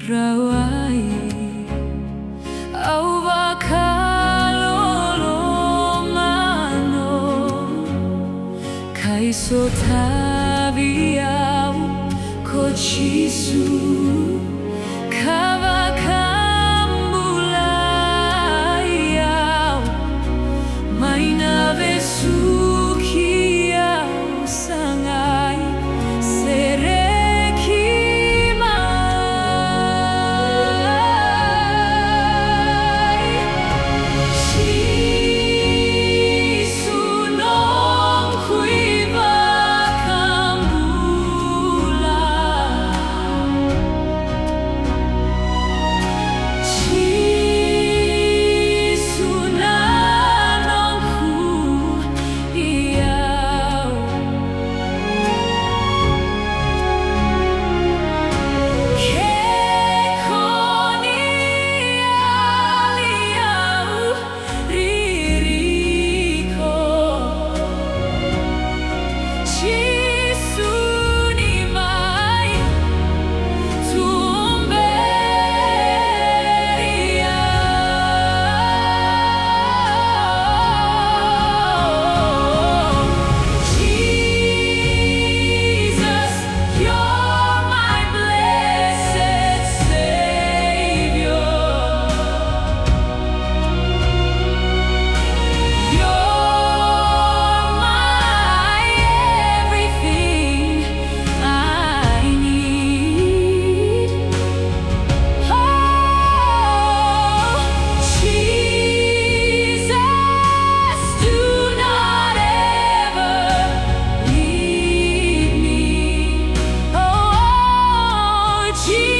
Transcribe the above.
rawai au vakaloloma kai sotavi au ko Jisu vakabulai au maina vesuki au sangai sereki mai Jisu noqui vakabula Jisu na noqui au yali au ririko Jisu ni mai tuberi Jesus, you're my blessed Saviour. You're my everything I need. Oh, Jesus, do not ever leave me. Oh, Jesus.